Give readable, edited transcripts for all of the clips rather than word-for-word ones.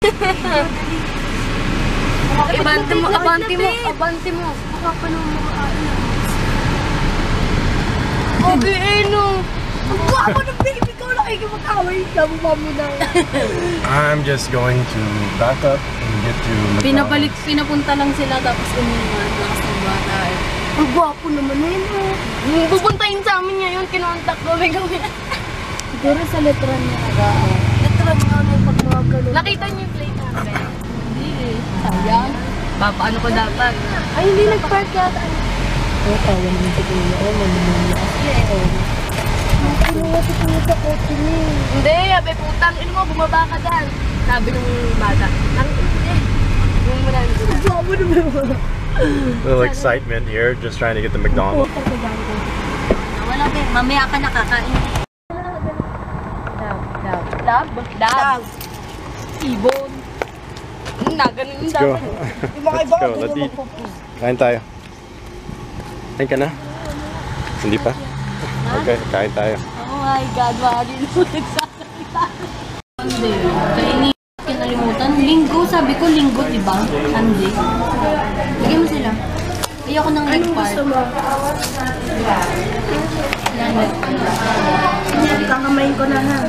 Abante mo, abante mo, abante mo. Makapanood mo ka. Okay, no. Ang guwapo ng baby ko. Nakikipag-away ka mo na. I'm just going to back up and get to McDonald's. Pinapunta lang sila tapos umiwan. Lakas ng bata eh. Ang guwapo naman eh, no. Pupuntahin sa amin ngayon, kinontak ko. Siguro sa letran niya nag-aaw. Letran nga na yung pag-mga nakita niyo yung plate natin? Hindi eh. Sayang. Papaano ko dapat? Ay, hindi nag-park yata. Oo, tawa naman si Kuya. Oo, malumuya. Oo. Kinuha si Kuya sa kotse niya. Hindi, abe putang. Ano mo, bumaba ka dyan. Sabi ng bata. Hindi. Yung marami sila. Guwapo naman mo. Little excitement here, just trying to get to McDonald's. Wala ba, mamaya ka nakakain. Dab. Ibon. Ganun yung Let's go. dapat. Let's go. Let's eat. Kain tayo. Kain ka na? Hindi pa? Okay, kain tayo. Oh my God, wari mo nagsasalita. Hindi. Kainin. Kinalimutan. Linggo, sabi ko linggo, diba? Sunday. Bigyan mo sila. Ayoko nang nag-park. Anong gusto mo? Kakamain ko na ha.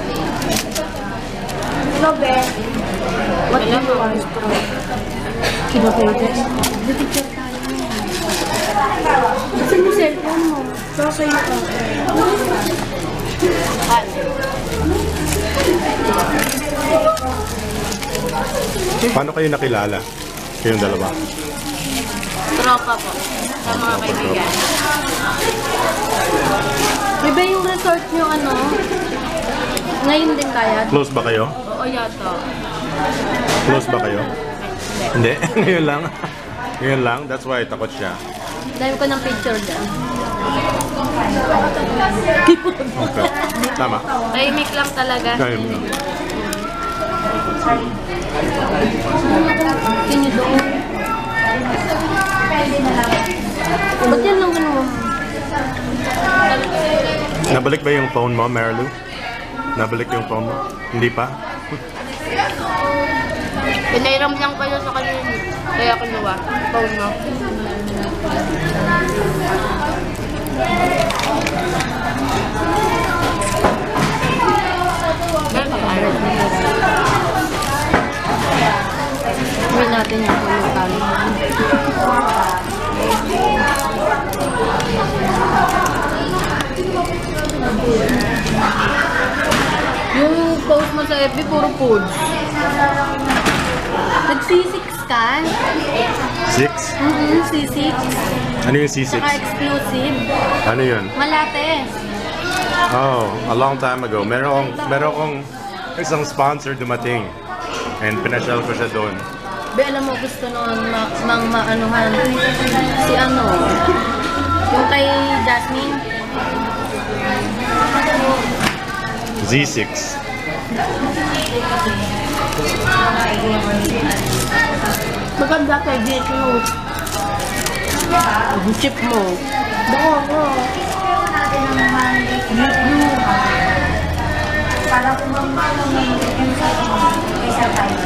Hello, be. What do you want? Kinapagod. Picture tayo. Kasi mo cellphone mo. Sa'yo ka. Paano kayo nakilala? Kayong dalawa? Tropa po. Sa mga kaibigan. Iba yung resort nyo, ano? Ngayon din kaya? Close ba kayo? Oo, yata. Close ba kayo? Hindi. Ngayon lang. Ngayon lang. That's why takot siya. Dahil ko ng picture dyan. Okay. Tama. Tahimik lang talaga. Kayo mo. Kinyo doon. Ba't yan lang gano'n? Nabalik ba yung phone mo, Marilu? Nabalik yung phone mo? Hindi pa? Pinairam lang kayo sa kanila. Kaya kinuha. Phone mo. Gawin natin yung pulutan. Yung post mo sa FB, puro food. Nag-C6 ka? 6? C6. Ano yung C6? Saka exclusive. Ano yun? Malate. Oh, a long time ago. Meron akong isang sponsor dumating. And pinasyal ko siya doon. Be, alam mo, gusto noon maanuhan. Si ano, yung kay Jasmine. Z6. Maganda kay dito. Ang chip mo. Oo. Para kung mamang yung sa kaysa tayo.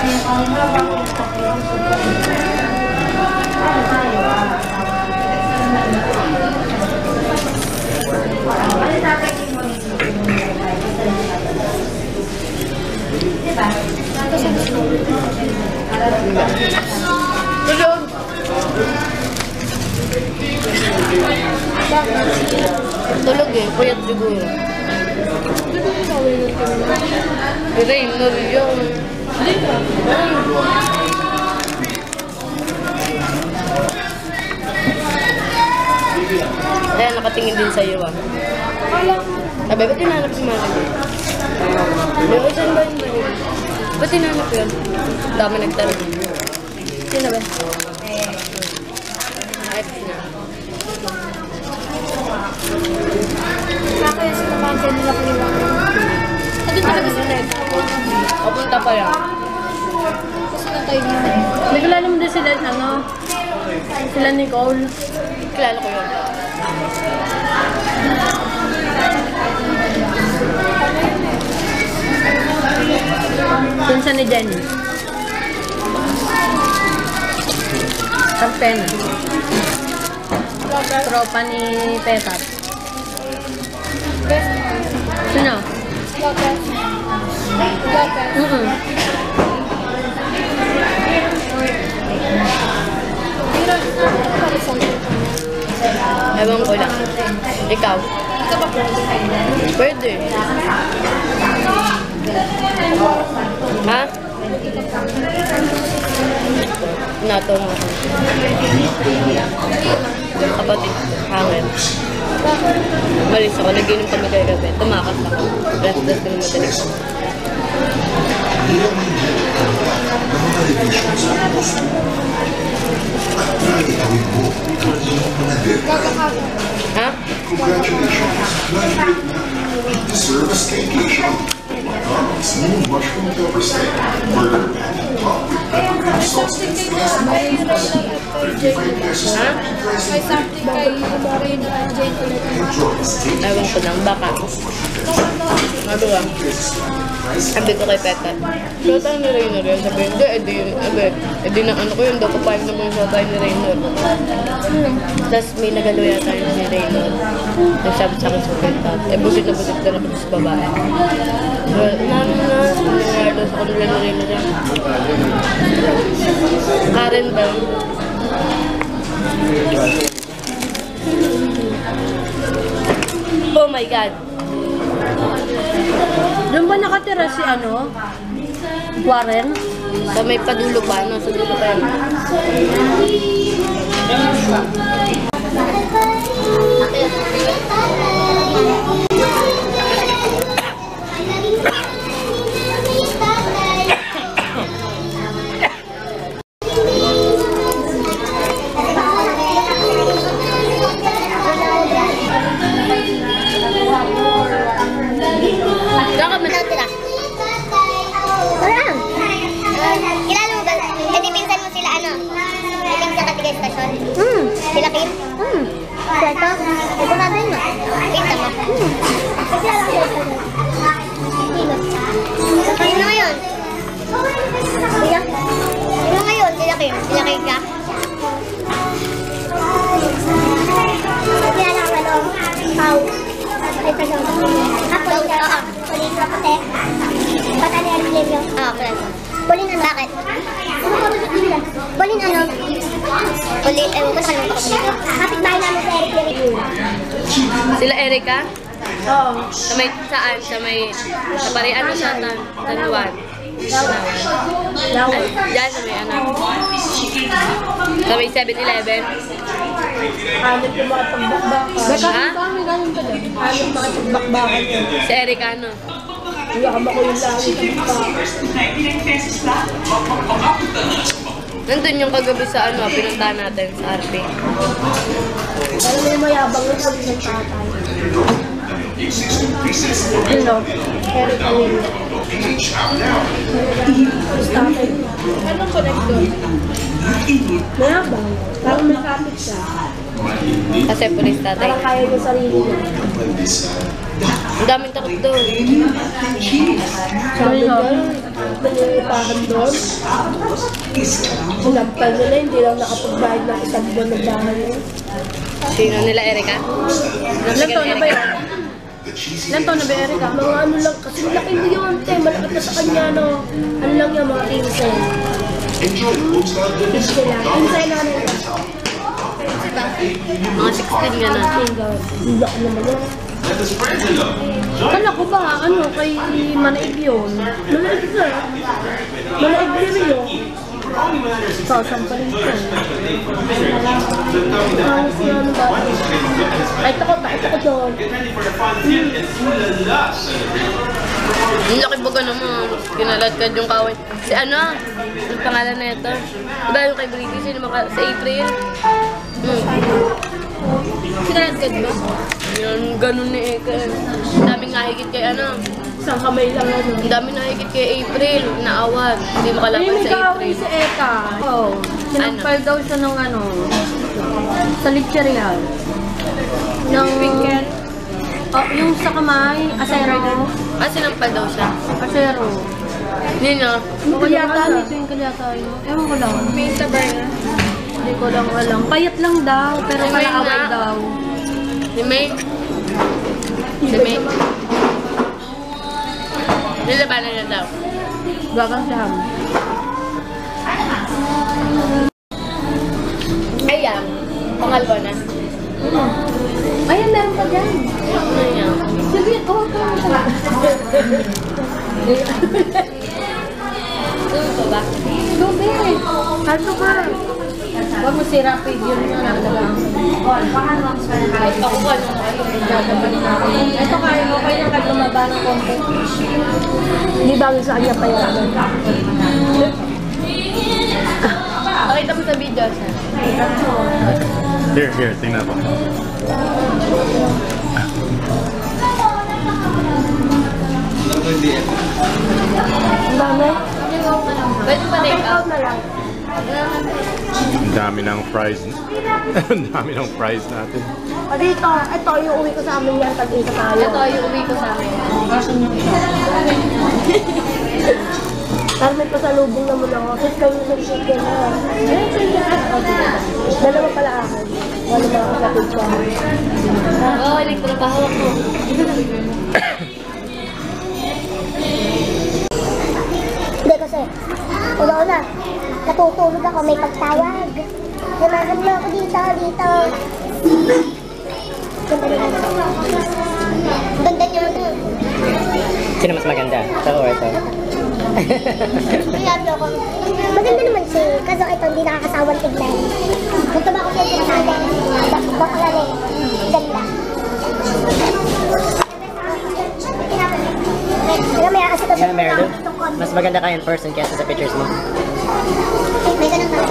Yung mamang Tulog eh, puyat siguro. Rain, no yung... Ayan, nakatingin din sa'yo ah. Sabi, ba't tinanap si Mara? Ba't saan ba yung balik? Ba't tinanap yun? Dami nagtanong. Sino ba? Kahit na. kaya sinamahan ka nila kailangan. Ano talaga sila? Papunta pa yan. Kasi natay niyo. Naglalala mo din sila, ano? Sila Nicole. Kilala ko yun. Dun sa ni Jenny. Pena. Tropa ni Petat. Sino? Ewan ko lang. Ikaw? Pwede. Ha? Nato mo. Kapatid, hangin. Malis ako, nag-inom kami kagabi. Tumakas ako. Rest-rest ko na madaling. Ha? Deserve a staycation. McDonald's new mushroom pepper steak. Burger patty topped with peppermint sauce and sliced mushrooms. 35 pesos. May something kay Marina at Jane ulit. Enjoy the steak. Ewan ko lang, baka. Ano ba? Sabi ko kay Petat, shota ni Raynor yan. Sabi, edi na ano ko yun, daw papayag naman yung shota ni Raynor. Tapos may nagalo yata yun ni Raynor. Nagsabi sa akin sa Petat, busit na ako sa babae. Nangyari sa kanila ni Raynor yan. Karen ba? Oh my God! Doon ba nakatira si ano? Warren? Sa may padulo pa, no? Sa dulo pa yan. Sila Kim? Ito? Ito na din mo? Kita mo? Sino ngayon? Sila? Sino ngayon? Sila Kim? Sila Kim ka? Sila lang ano? Pau. Ay, tagal. Ako, oo. Pulin ka kasi. Bata niya ang claim yun. Oo, pulin. Pulin ano? Bakit? Pulin ano? Pulin, ewan ko sa kalimutan ko pulin. Kapit bahay namin sa Eric Liric. Sila Erica? Oo. Sa may saan? Sa parian na siya, Tanuan. Ay, dyan sa may anak. Sa may 7-Eleven. Hanip yung mga pagbakbakan. Ha? Kami ganun pa din. Hanip mga pagbakbakan. Si Erica, ano? Wala ka ba ko yung langit ng Nandun yung kagabi sa ano, pinuntahan natin sa RP. Alam mo yung mayabang yung sabi ng tatay. Ano? Eric Alin. Tatay. Anong connect doon? Mayabang. Parang may kapit siya. Kasi pulis tatay. Parang kaya yung sarili niya. Ang daming takot doon. Sabi nga, nangyayatahan doon. Sinampal nila, hindi lang nakapagbayad ng isang buwan ng bahay yun. Sino nila, Erica? Ilan taon na ba yun? Ilan taon na ba, Erica? Mga ano lang, kasi malaki hindi yun, te. Malaki na sa kanya, no? Ano lang yan, mga 15. Enjoy the most out of this. 15 lang. 15 na nila. Mga 16 nga na. Hindi ako naman yun. Kala ko ba, ano, kay Manaig yun? Malaig na. Malaig din yun. Sasam pa rin siya. Halos na ano ba? Ay, takot ako doon. Yung laki baga naman. Kinaladkad yung kaway. Si ano? Yung pangalan na ito. Diba yung kay British? Yung sa April? Kinaladkad ba? Yun, ganun ni Eka. Ang daming nahigit kay ano. Isang kamay lang ano. Ang daming nahigit kay April. Naawag. Hindi makalaban Ay, may sa kaaway April. si Eka. Oo. Sinampal daw siya ng ano, sa Licherial. Ng weekend. Oh, yung sa kamay, asero. Ah, sinampal daw siya. Asero. Nino? Kalyata, dito yung kalyata yun. Ewan ko lang. May sabay na. Hindi ko lang alam. Payat lang daw, pero May palaaway na. daw. Si May? Si May? Nilabanan na daw. Bagang siyam. Ayan. Pangalwa na. Ayan, meron pa dyan. Ayan. Sige, oh, Gusto ko ba? Lubi! Ano ba? Huwag mo sira pa yun na lang. Ako po, ano? Ito kaya mo, kaya ka lumaba ng konti. Hindi bagay sa kanya pa yan. Pakita mo sa video, sir. Here, tingnan mo. Ang dami. Pwede pa take out. na lang. Ang dami ng fries. Ang dami ng fries natin. Dito, ito yung uwi ko sa amin yan. Tag-isa tayo. Ito yung uwi ko sa amin. Pero may pasalubong naman ako. Kasi kayo nag-ship ka na. Dalawa pala ako. Wala mga kapatid ko. Oo, nagtrabaho ko. Hindi kasi, una-una, natutulog ako, may pagtawag. Namahan mo ako dito. Ganda niya. Ganda niya. Sino mas maganda? Ito o ito? Kaya ako. Maganda naman siya. Kaso ito, hindi nakakasawang tignan. Gusto ba ako siya sinasabi? Bakla rin. Ganda. Pero may kasi kasi Kaya Meryl, mas maganda ka in person kaysa sa pictures mo. may ganun pala.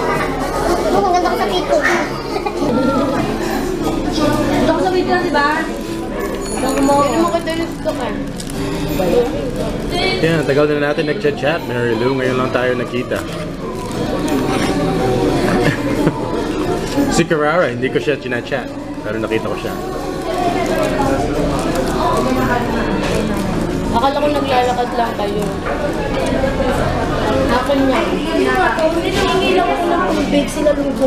Oo, ganda ko sa picture. Ito ko sa video, di ba? Pwede mo kita nito ka. Yan, tagal na natin nag-chat-chat. Mary Lou, ngayon lang tayo nakita. Si Carrara, hindi ko siya chinachat. Pero nakita ko siya. Akala ko naglalakad lang kayo. Akin niya. Hinihingi lang ako ng tubig, sinalubong ko.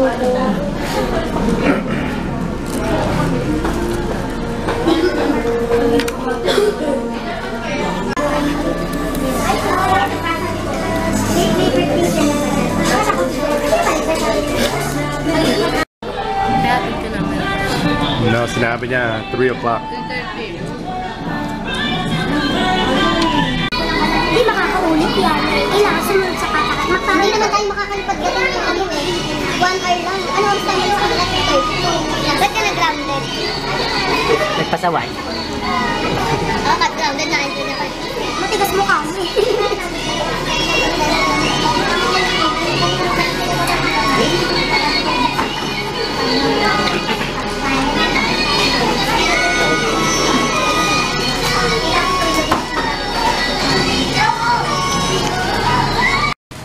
Kaya ka naman. No, sinabi niya 3 o'clock. 2:30. Hindi makakaulit yan. Kailangan sumunod sa katakat. Hindi naman tayo makakalipad gating ng ano eh. 1 hour lang. Ano ang tayo sa kanila? Ba't ka na-grounded? Nagpasaway. Oo, grounded na ito niya. Matigas mo kasi.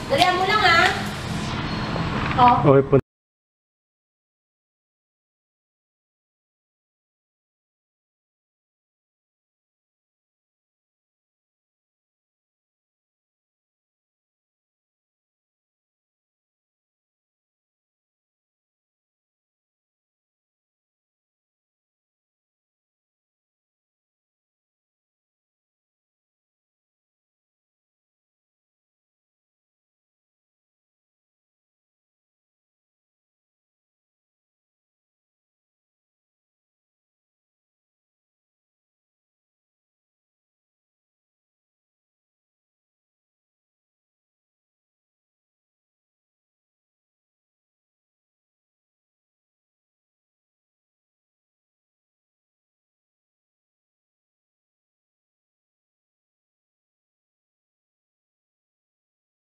Dalihan mo lang, ha? Okay,